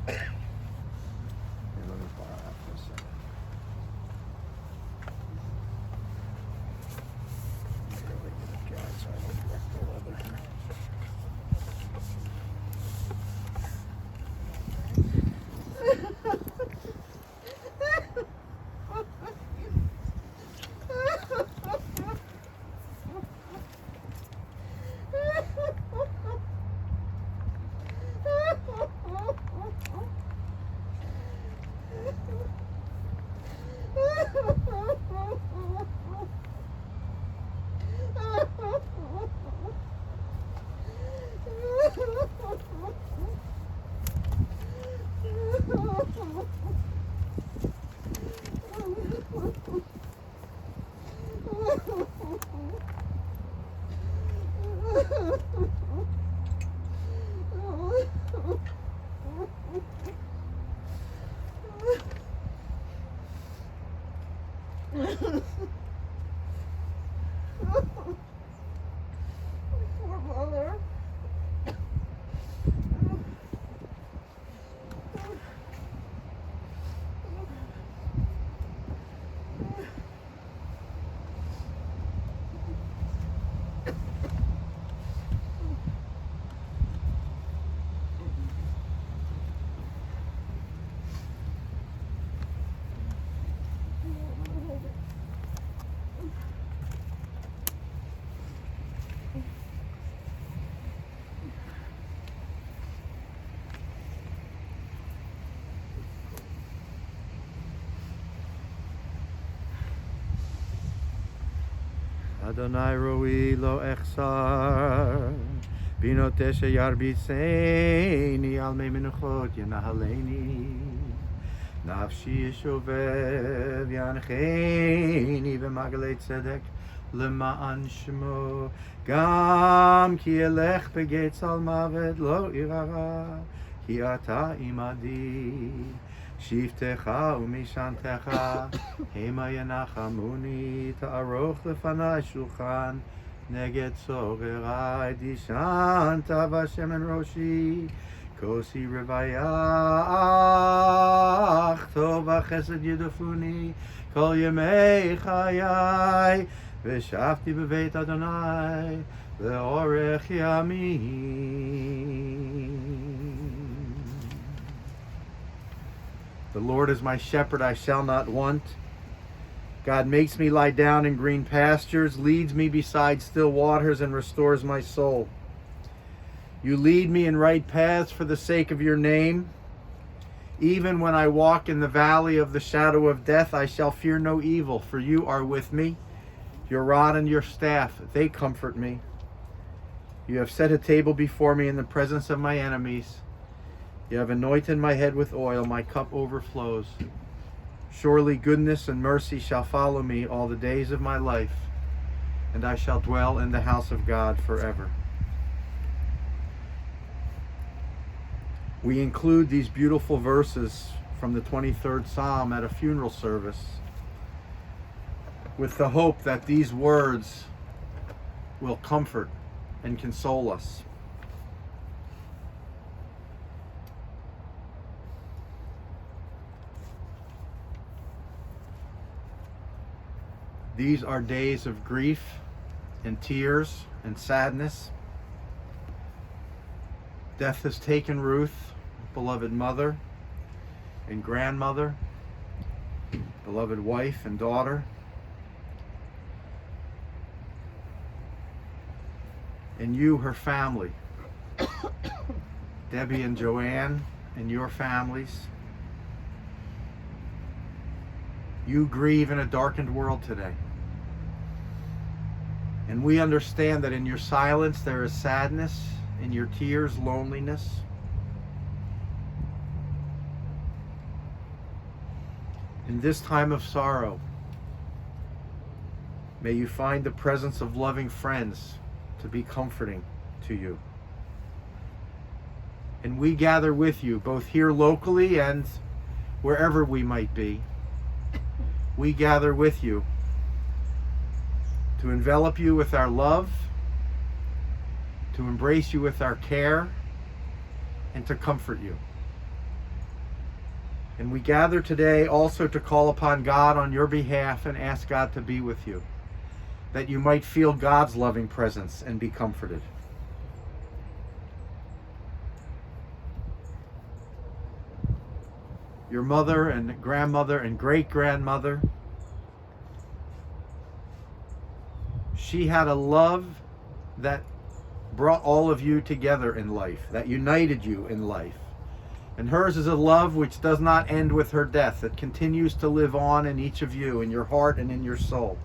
Let me borrow that for a second. Really get it dry so I don't wreck the leather here. Poor mother. Adonai roi lo echsar, binoteshe yarbitseini al mei menuchot yenahaleni, nafshi yeshovev yancheini v'magalei tzedek lema'an shmo, gam ki elech begetz al mavet lo irara, ki ata imadi. Shiftecha umishantecha, hema yanachamuni, ta'aroch lefanai shulchan, neged sogerai, dishanta v'Hashem en roshi, kosi revayach, tov v'chesed yidufuni, kol yemei chayai, v'shafti b'veit Adonai, le'orech yamin. The Lord is my shepherd, I shall not want. God makes me lie down in green pastures, leads me beside still waters, and restores my soul. You lead me in right paths for the sake of your name. Even when I walk in the valley of the shadow of death, I shall fear no evil, for you are with me. Your rod and your staff, they comfort me. You have set a table before me in the presence of my enemies. You have anointed my head with oil, my cup overflows. Surely goodness and mercy shall follow me all the days of my life, and I shall dwell in the house of God forever. We include these beautiful verses from the 23rd Psalm at a funeral service with the hope that these words will comfort and console us. These are days of grief and tears and sadness. Death has taken Ruth, beloved mother and grandmother, beloved wife and daughter. And you, her family, Debbie and Joanne and your families. You grieve in a darkened world today. And we understand that in your silence there is sadness, in your tears, loneliness. In this time of sorrow, may you find the presence of loving friends to be comforting to you. And we gather with you, both here locally and wherever we might be. We gather with you to envelop you with our love, to embrace you with our care, and to comfort you. And we gather today also to call upon God on your behalf and ask God to be with you, that you might feel God's loving presence and be comforted. Your mother and grandmother and great-grandmother, she had a love that brought all of you together in life, that united you in life. And hers is a love which does not end with her death. It continues to live on in each of you, in your heart and in your soul.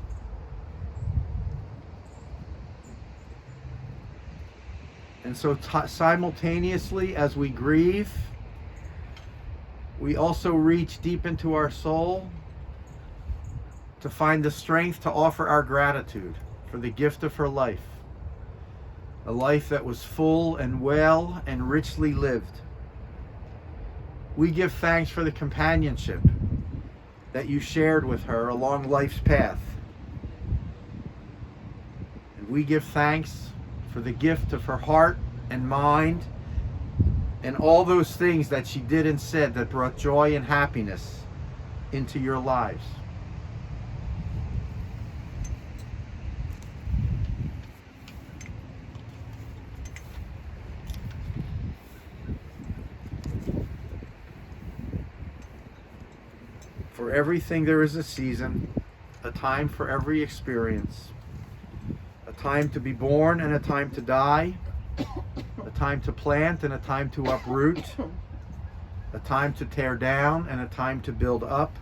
And so simultaneously as we grieve, we also reach deep into our soul to find the strength to offer our gratitude for the gift of her life, a life that was full and well and richly lived. We give thanks for the companionship that you shared with her along life's path. And we give thanks for the gift of her heart and mind and all those things that she did and said that brought joy and happiness into your lives. For everything there is a season, a time for every experience, a time to be born and a time to die, a time to plant and a time to uproot, a time to tear down and a time to build up,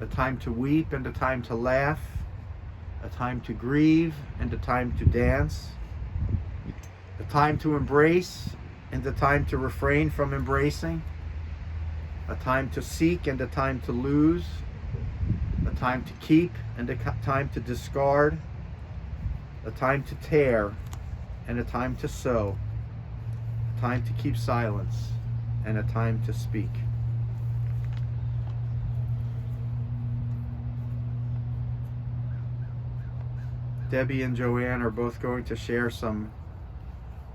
a time to weep and a time to laugh, a time to grieve and a time to dance, a time to embrace and a time to refrain from embracing, a time to seek and a time to lose, a time to keep and a time to discard, a time to tear and a time to sow, a time to keep silence and a time to speak. Debbie and Joanne are both going to share some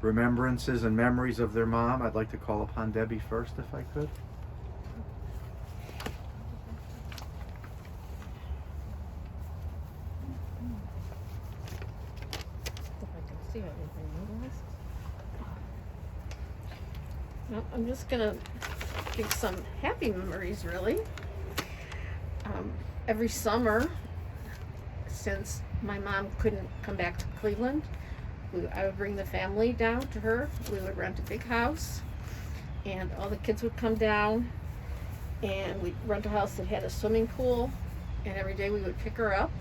remembrances and memories of their mom. I'd like to call upon Debbie first, if I could. Well, I'm just gonna give some happy memories, really. Every summer, since my mom couldn't come back to Cleveland, I would bring the family down to her. We would rent a big house, and all the kids would come down, and we'd rent a house that had a swimming pool, and every day we would pick her up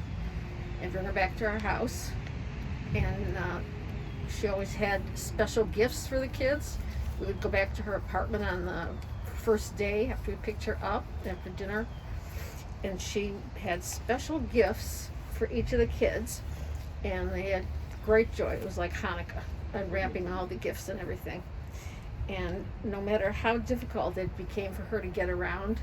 and bring her back to our house. And she always had special gifts for the kids. We would go back to her apartment on the first day after we picked her up after dinner, and she had special gifts for each of the kids, and they had great joy. It was like Hanukkah, unwrapping all the gifts and everything. And no matter how difficult it became for her to get around,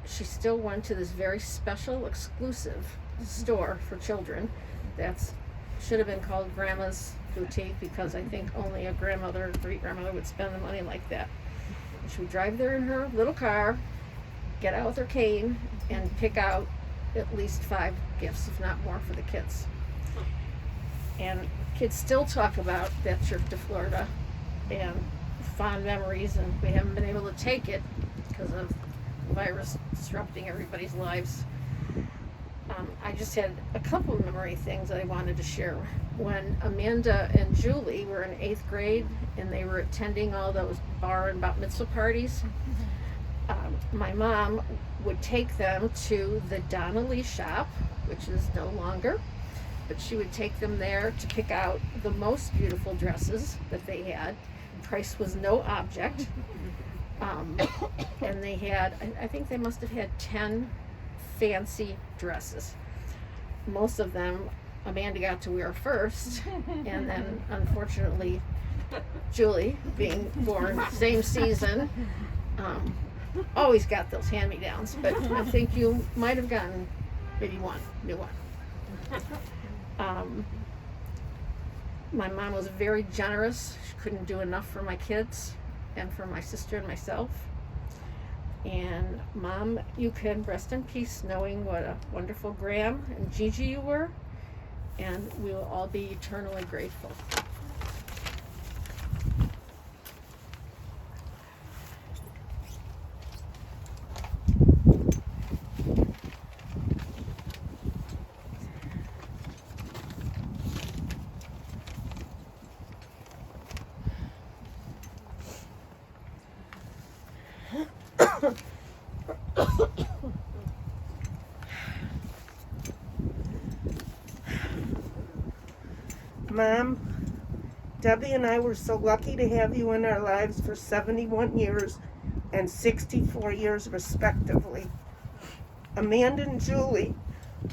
she still went to this very special, exclusive store for children that's should have been called Grandma's Boutique, because I think only a grandmother or great-grandmother would spend the money like that. She would drive there in her little car, get out with her cane, and pick out at least 5 gifts, if not more, for the kids. And kids still talk about that trip to Florida and fond memories, and we haven't been able to take it because of the virus disrupting everybody's lives. I just had a couple of memory things that I wanted to share. When Amanda and Julie were in 8th grade and they were attending all those bar and bat mitzvah parties, my mom would take them to the Donnelly shop, which is no longer, but she would take them there to pick out the most beautiful dresses that they had. Price was no object. And they had, I think they must have had 10 fancy dresses. Most of them Amanda got to wear first, and then unfortunately Julie, being born same season, always got those hand-me-downs, but I think you might have gotten maybe one new one. My mom was very generous. She couldn't do enough for my kids and for my sister and myself. And Mom, you can rest in peace knowing what a wonderful Graham and Gigi you were, and we will all be eternally grateful. Mom, Debbie and I were so lucky to have you in our lives for 71 years and 64 years respectively. Amanda and Julie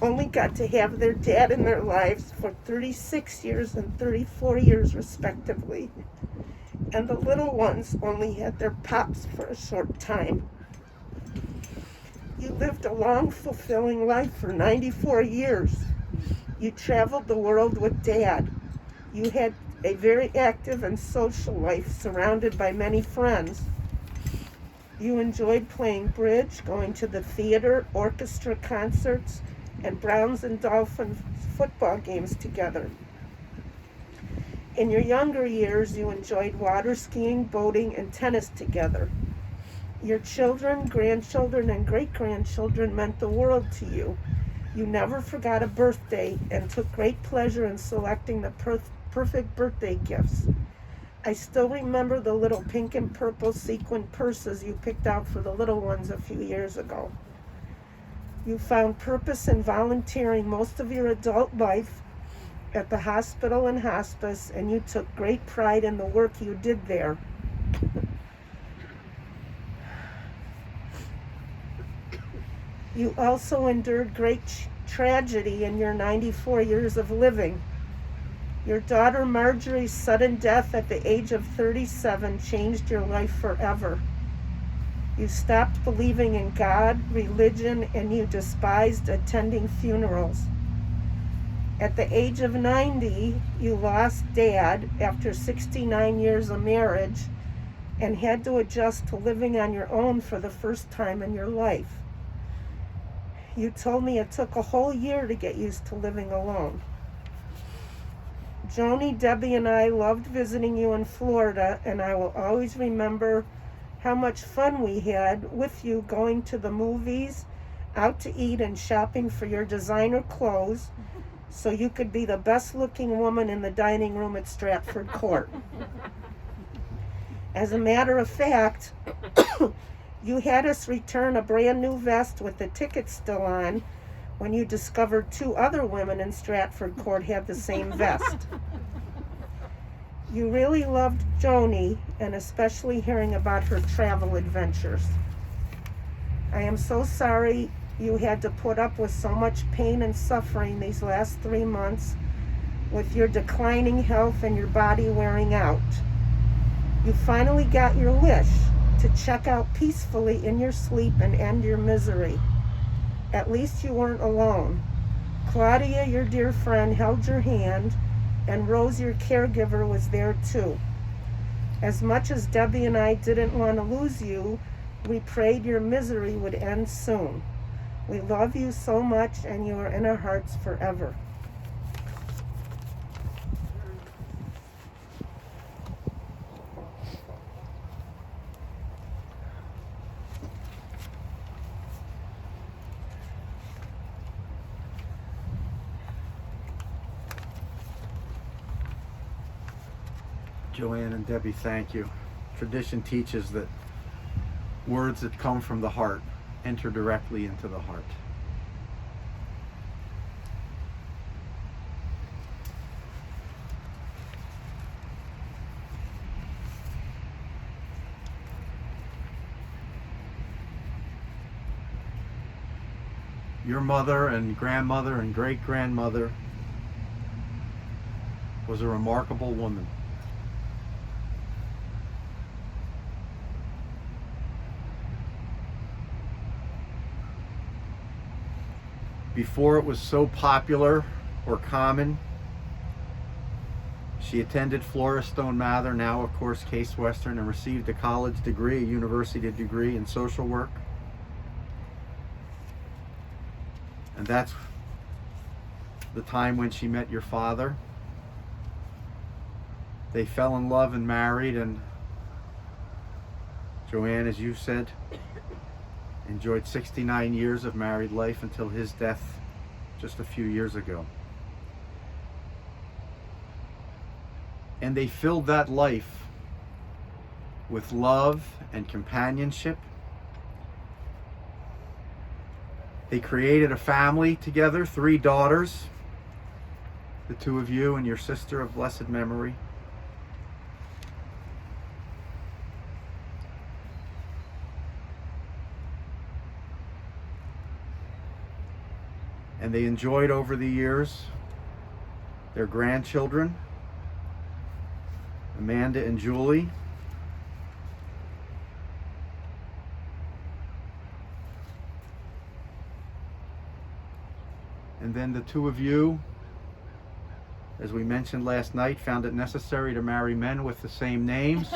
only got to have their dad in their lives for 36 years and 34 years respectively. And the little ones only had their pops for a short time. You lived a long, fulfilling life for 94 years. You traveled the world with Dad. You had a very active and social life surrounded by many friends. You enjoyed playing bridge, going to the theater, orchestra concerts, and Browns and Dolphins football games together. In your younger years, you enjoyed water skiing, boating, and tennis together. Your children, grandchildren, and great-grandchildren meant the world to you. You never forgot a birthday and took great pleasure in selecting the perfect birthday gifts. I still remember the little pink and purple sequin purses you picked out for the little ones a few years ago. You found purpose in volunteering most of your adult life at the hospital and hospice, and you took great pride in the work you did there. You also endured great tragedy in your 94 years of living. Your daughter Marjorie's sudden death at the age of 37 changed your life forever. You stopped believing in God, religion, and you despised attending funerals. At the age of 90, you lost Dad after 69 years of marriage and had to adjust to living on your own for the first time in your life. You told me it took a whole year to get used to living alone. Joni, Debbie, and I loved visiting you in Florida, and I will always remember how much fun we had with you going to the movies, out to eat, and shopping for your designer clothes so you could be the best-looking woman in the dining room at Stratford Court. As a matter of fact, you had us return a brand new vest with the ticket still on when you discovered 2 other women in Stratford Court had the same vest. You really loved Joni, and especially hearing about her travel adventures. I am so sorry you had to put up with so much pain and suffering these last 3 months with your declining health and your body wearing out. You finally got your wish to check out peacefully in your sleep and end your misery. At least you weren't alone. Claudia, your dear friend, held your hand, and Rose, your caregiver, was there too. As much as Debbie and I didn't want to lose you, we prayed your misery would end soon. We love you so much, and you are in our hearts forever. Joanne and Debbie, thank you. Tradition teaches that words that come from the heart enter directly into the heart. Your mother and grandmother and great-grandmother was a remarkable woman. Before it was so popular or common, She attended Flora Stone Mather, now of course Case Western, and received a college degree, a university degree in social work. And that's the time when she met your father. They fell in love and married, and Joanne, as you said, enjoyed 69 years of married life until his death just a few years ago. And they filled that life with love and companionship. They created a family together, 3 daughters, the 2 of you and your sister of blessed memory. And they enjoyed over the years their grandchildren, Amanda and Julie. And then the 2 of you, as we mentioned last night, found it necessary to marry men with the same names.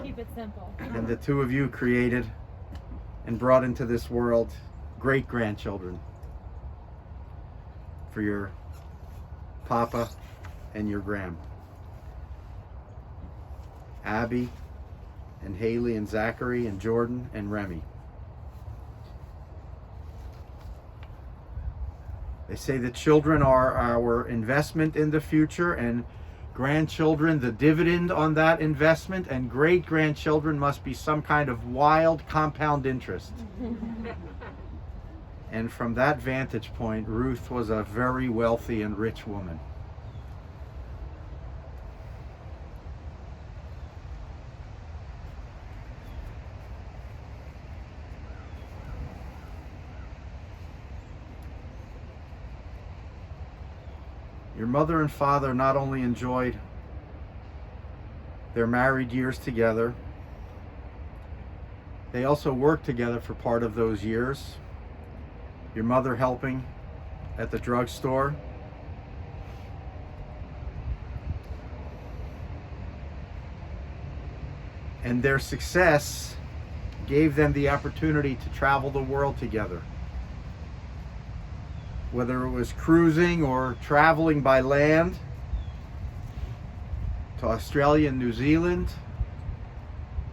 Keep it simple. And the 2 of you created and brought into this world great-grandchildren for your papa and your grandma. Abby and Haley and Zachary and Jordan and Remy. They say that children are our investment in the future, and grandchildren the dividend on that investment, and great-grandchildren must be some kind of wild compound interest. And from that vantage point, Ruth was a very wealthy and rich woman. Your mother and father not only enjoyed their married years together, they also worked together for part of those years. Your mother helping at the drugstore, and their success gave them the opportunity to travel the world together. Whether it was cruising or traveling by land to Australia and New Zealand,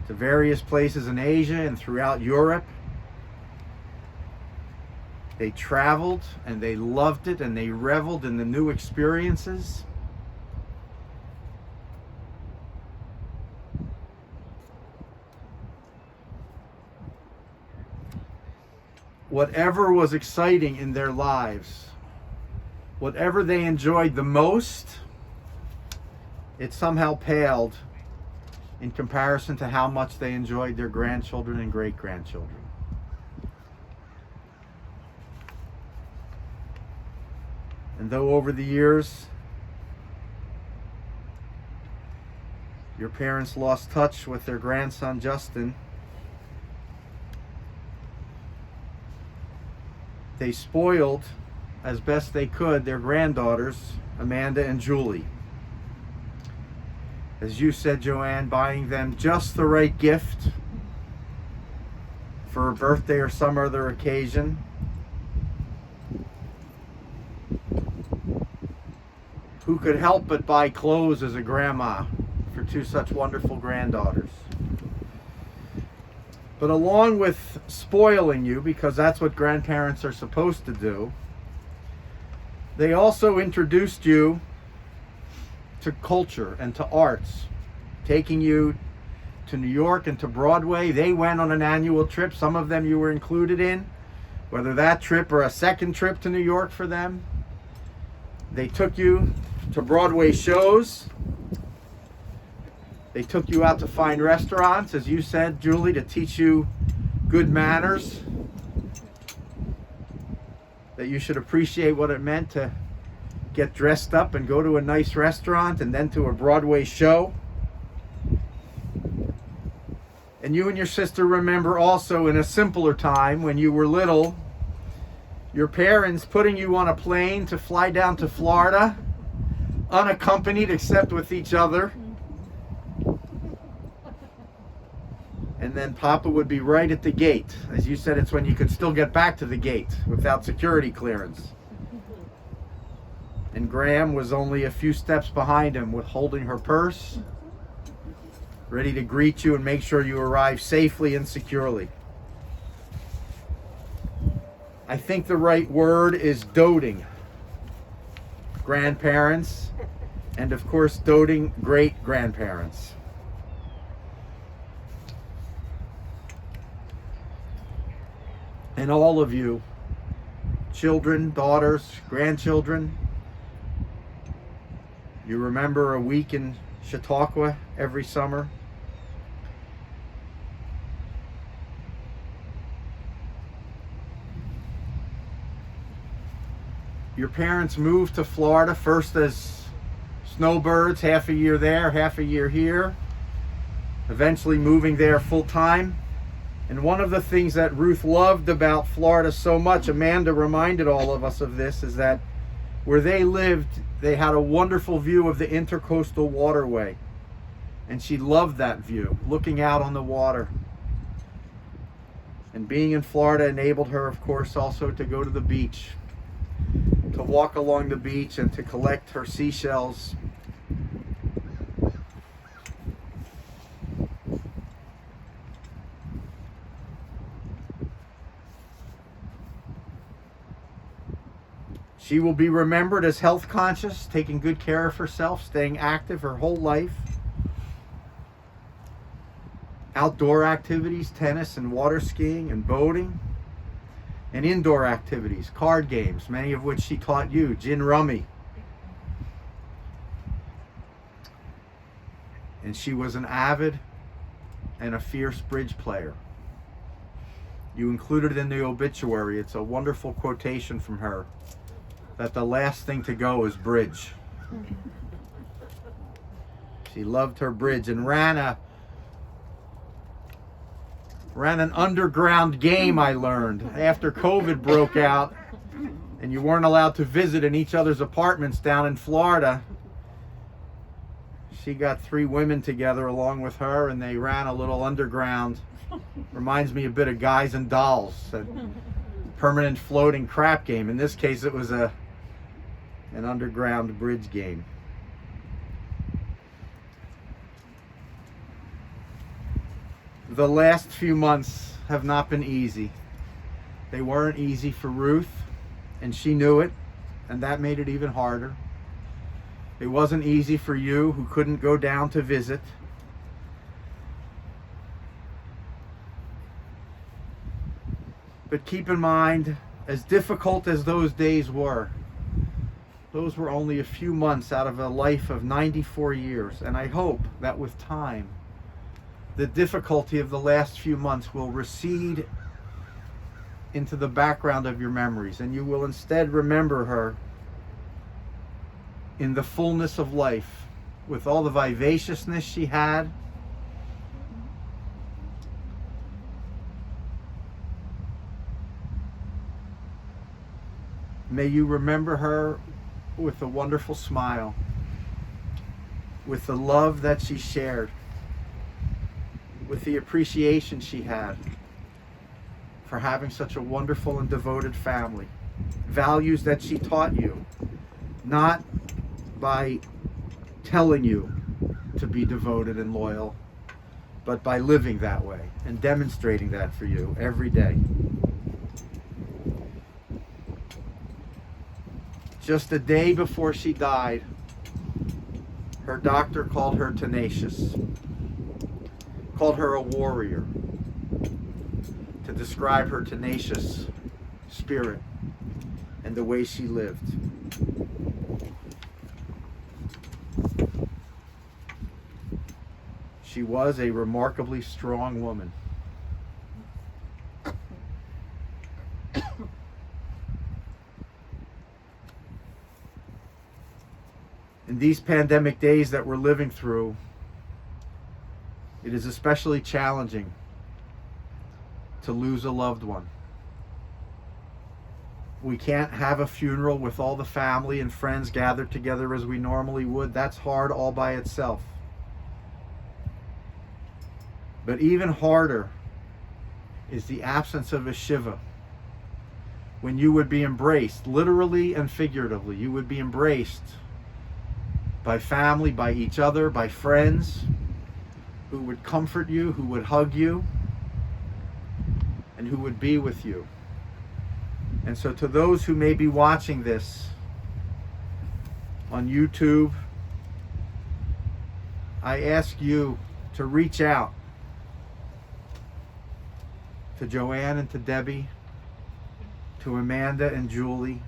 to various places in Asia and throughout Europe. They traveled and they loved it and they reveled in the new experiences. Whatever was exciting in their lives, whatever they enjoyed the most, it somehow paled in comparison to how much they enjoyed their grandchildren and great-grandchildren. And though over the years your parents lost touch with their grandson Justin, they spoiled as best they could their granddaughters, Amanda and Julie. As you said, Joanne, buying them just the right gift for a birthday or some other occasion. Who could help but buy clothes as a grandma for 2 such wonderful granddaughters? But along with spoiling you, because that's what grandparents are supposed to do, they also introduced you to culture and to arts, taking you to New York and to Broadway. They went on an annual trip. Some of them you were included in, whether that trip or a second trip to New York for them. They took you to Broadway shows. They took you out to fine restaurants, as you said, Julie, to teach you good manners, that you should appreciate what it meant to get dressed up and go to a nice restaurant and then to a Broadway show. And you and your sister remember also in a simpler time when you were little, your parents putting you on a plane to fly down to Florida unaccompanied except with each other. And then Papa would be right at the gate. As you said, it's when you could still get back to the gate without security clearance. And Graham was only a few steps behind him, with holding her purse, ready to greet you and make sure you arrive safely and securely. I think the right word is doting grandparents, and of course doting great-grandparents. And all of you, children, daughters, grandchildren, you remember a week in Chautauqua every summer? Your parents moved to Florida first as snowbirds, half a year there, half a year here, eventually moving there full time. And one of the things that Ruth loved about Florida so much, Amanda reminded all of us of this, is that where they lived, they had a wonderful view of the Intercoastal Waterway. And she loved that view, looking out on the water. And being in Florida enabled her, of course, also to go to the beach, to walk along the beach and to collect her seashells. She will be remembered as health conscious, taking good care of herself, staying active her whole life. Outdoor activities, tennis and water skiing and boating. And indoor activities, card games, many of which she taught you, gin rummy. And she was an avid and a fierce bridge player. You included it in the obituary. It's a wonderful quotation from her, that the last thing to go is bridge. She loved her bridge and ran an underground game, I learned, after COVID broke out and you weren't allowed to visit in each other's apartments down in Florida. She got 3 women together along with her and they ran a little underground. Reminds me a bit of Guys and Dolls, a permanent floating crap game. In this case, it was an underground bridge game. The last few months have not been easy. They weren't easy for Ruth, and she knew it, and that made it even harder. It wasn't easy for you, who couldn't go down to visit. But keep in mind, as difficult as those days were, those were only a few months out of a life of 94 years, and I hope that with time, the difficulty of the last few months will recede into the background of your memories, and you will instead remember her in the fullness of life, with all the vivaciousness she had, may you remember her with a wonderful smile, with the love that she shared, with the appreciation she had for having such a wonderful and devoted family. Values that she taught you, not by telling you to be devoted and loyal, but by living that way and demonstrating that for you every day. Just a day before she died, her doctor called her tenacious, called her a warrior, to describe her tenacious spirit and the way she lived. She was a remarkably strong woman. In these pandemic days that we're living through, it is especially challenging to lose a loved one. We can't have a funeral with all the family and friends gathered together as we normally would. That's hard all by itself. But even harder is the absence of a shiva. When you would be embraced, literally and figuratively, you would be embraced by family, by each other, by friends who would comfort you, who would hug you, and who would be with you. And so to those who may be watching this on YouTube, I ask you to reach out to Joanne and to Debbie, to Amanda and Julie.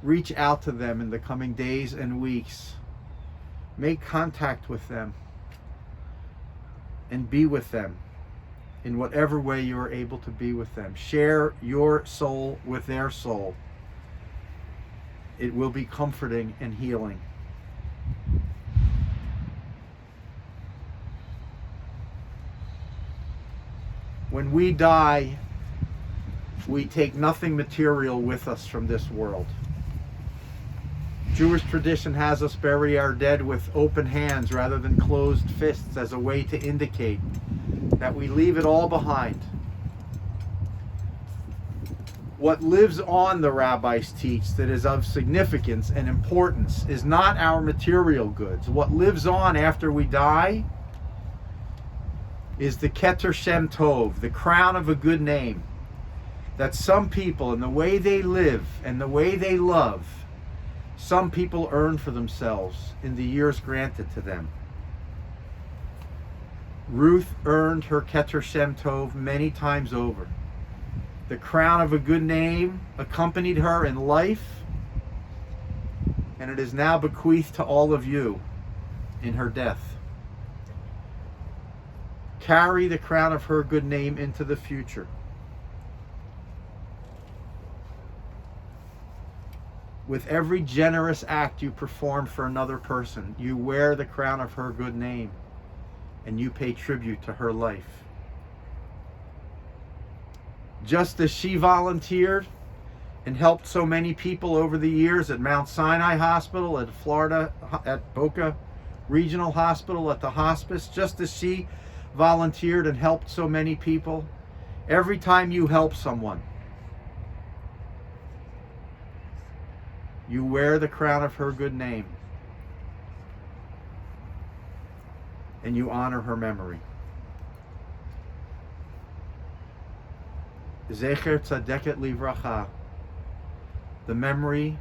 Reach out to them in the coming days and weeks. Make contact with them and be with them in whatever way you are able to be with them. Share your soul with their soul. It will be comforting and healing. When we die, we take nothing material with us from this world. Jewish tradition has us bury our dead with open hands rather than closed fists as a way to indicate that we leave it all behind. What lives on, the rabbis teach, that is of significance and importance is not our material goods. What lives on after we die is the Keter Shem Tov, the crown of a good name, that some people, in the way they live and the way they love, some people earn for themselves in the years granted to them. Ruth earned her Keter Shem Tov many times over. The crown of a good name accompanied her in life, and it is now bequeathed to all of you in her death. Carry the crown of her good name into the future. With every generous act you perform for another person, you wear the crown of her good name, and you pay tribute to her life. Just as she volunteered and helped so many people over the years at Mount Sinai Hospital, at Florida, at Boca Regional Hospital, at the hospice, just as she volunteered and helped so many people, every time you help someone, you wear the crown of her good name, and you honor her memory. Zecher tzadeket livracha. The memory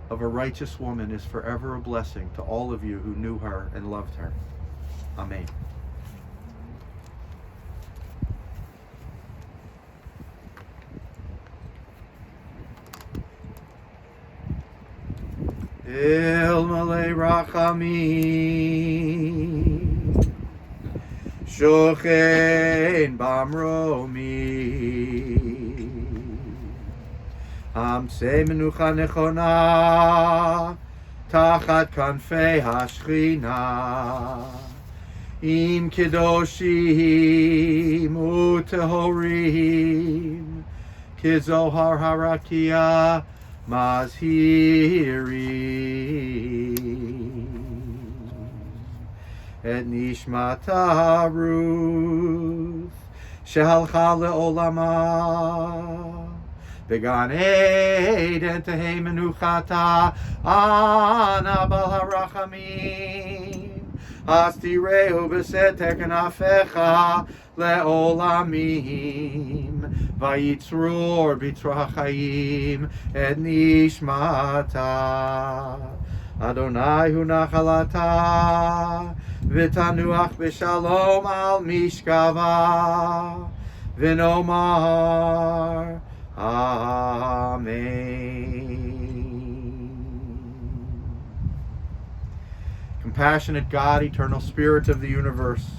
of a righteous woman is forever a blessing to all of you who knew her and loved her. Amen. El malei rachamim, shochen bamromi, hamtzei menucha nechona, tachat kanfei hashchina, im kedoshim utehorim, kizohar harakia, mazhirim et nishmata Ruth shehalcha leolama began eden tehei menuchata ana bal harachamim astireu beseter kanafecha leolamim Vayitzror bitrachayim et nishmata Adonai hu nachalata v'tanuach b'shalom al mishkava v'nomar Amen. Compassionate God, eternal Spirit of the universe,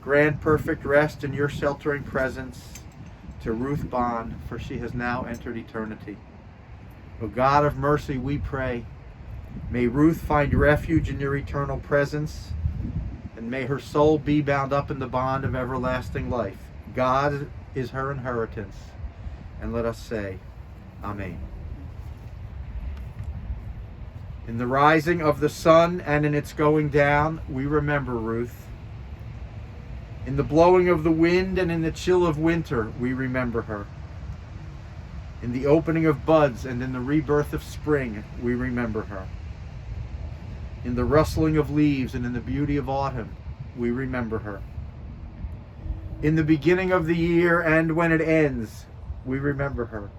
grant perfect rest in your sheltering presence to Ruth Bonn, for she has now entered eternity. O God of mercy, we pray, may Ruth find refuge in your eternal presence, and may her soul be bound up in the bond of everlasting life. God is her inheritance, and let us say, Amen. In the rising of the sun and in its going down, we remember Ruth. In the blowing of the wind and in the chill of winter, we remember her. In the opening of buds and in the rebirth of spring, we remember her. In the rustling of leaves and in the beauty of autumn, we remember her. In the beginning of the year and when it ends, we remember her.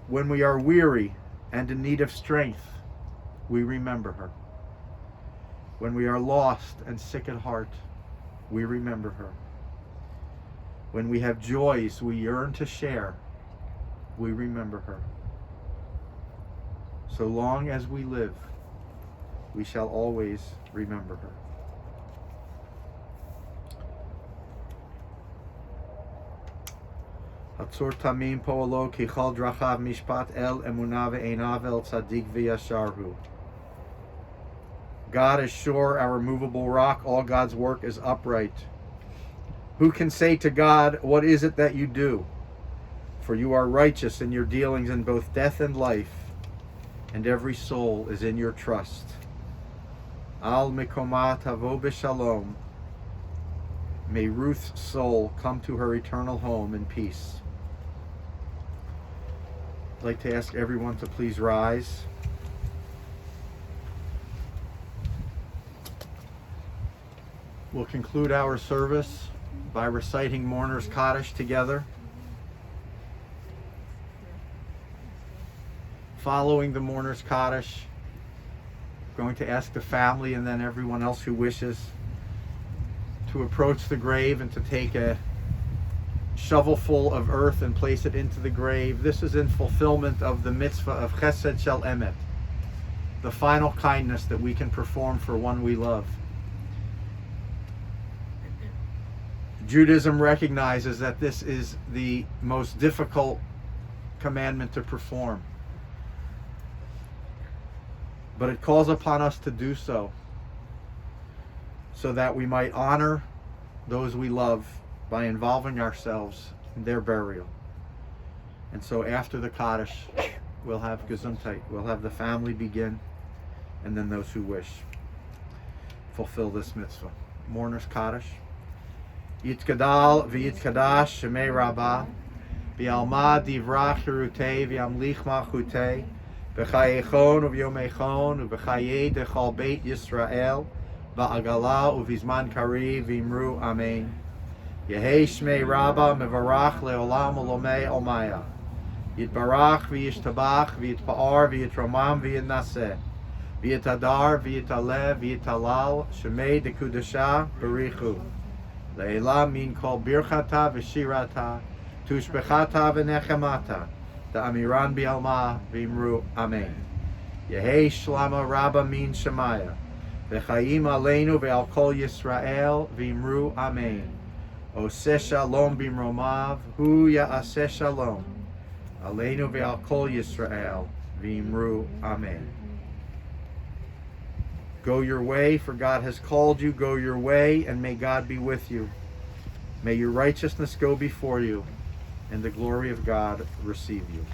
When we are weary and in need of strength, we remember her. When we are lost and sick at heart, we remember her. When we have joys we yearn to share, we remember her. So long as we live, we shall always remember her. Hatzor tamim po'alo ki chal drachav mishpat el emunah ve'einav el tzadik v'yasharhu. God is sure, our movable rock. All God's work is upright. Who can say to God, what is it that you do? For you are righteous in your dealings in both death and life, and every soul is in your trust. Al mikoma tavo b'shalom. May Ruth's soul come to her eternal home in peace. I'd like to ask everyone to please rise. We'll conclude our service by reciting Mourner's Kaddish together. Following the Mourner's Kaddish, I'm going to ask the family and then everyone else who wishes to approach the grave and to take a shovelful of earth and place it into the grave. This is in fulfillment of the mitzvah of Chesed Shel Emet, the final kindness that we can perform for one we love. Judaism recognizes that this is the most difficult commandment to perform, but it calls upon us to do so that we might honor those we love by involving ourselves in their burial. And so after the Kaddish, we'll have Gesundheit. We'll have the family begin, and then those who wish fulfill this mitzvah. Mourner's Kaddish. Yitkadal v'yitkadash shemei Rabbah, v'yalma divrach cherutei v'yamlich malchutei, v'chayechon u'v'yomechon u'v'chayei dechal beit Yisrael, v'agala u'vizman kari v'imru amen. Yehei shmei Rabbah mevarach leolam ulomei omaya. Yitbarach v'yishtabach v'yitpa'ar v'yitromam v'yitnaseh. V'yitadar v'yitalev v'yitalal shemei dekudasha barichu. Leila min kol birchata v'shirata tushbechata v'nechemata da'amiran bi'alma v'imru amen. Yehei shlama Rabbah min shemaya v'chayim aleinu v'al kol Yisrael v'imru amen. Oseh shalom b'imromav hu ya'aseh shalom aleinu v'al kol Yisrael v'imru amen. Go your way, for God has called you. Go your way, and may God be with you. May your righteousness go before you, and the glory of God receive you.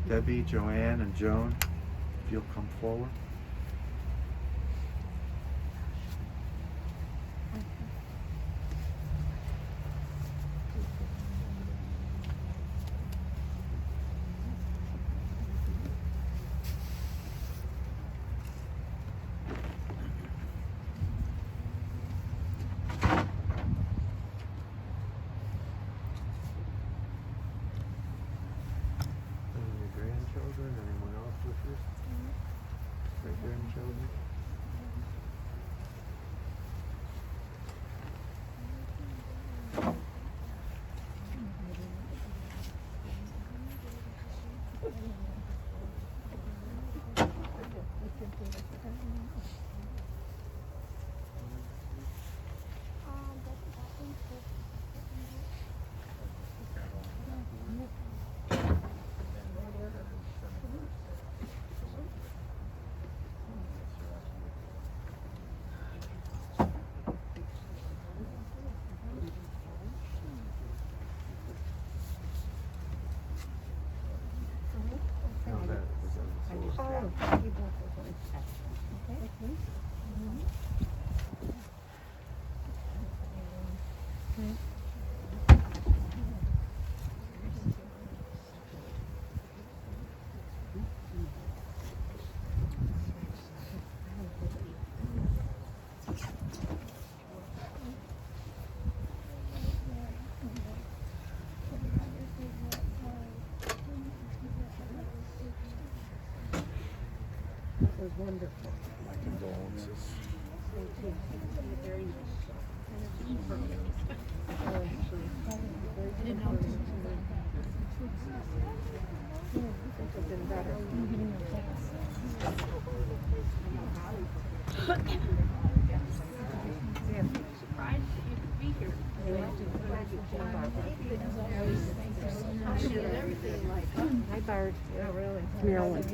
Debbie, Joanne, and Joan, if you'll come forward. was wonderful. My condolences. Very nice. Been better. Surprised that you could be here. Hi, Bart. Yeah, really. Marilyn.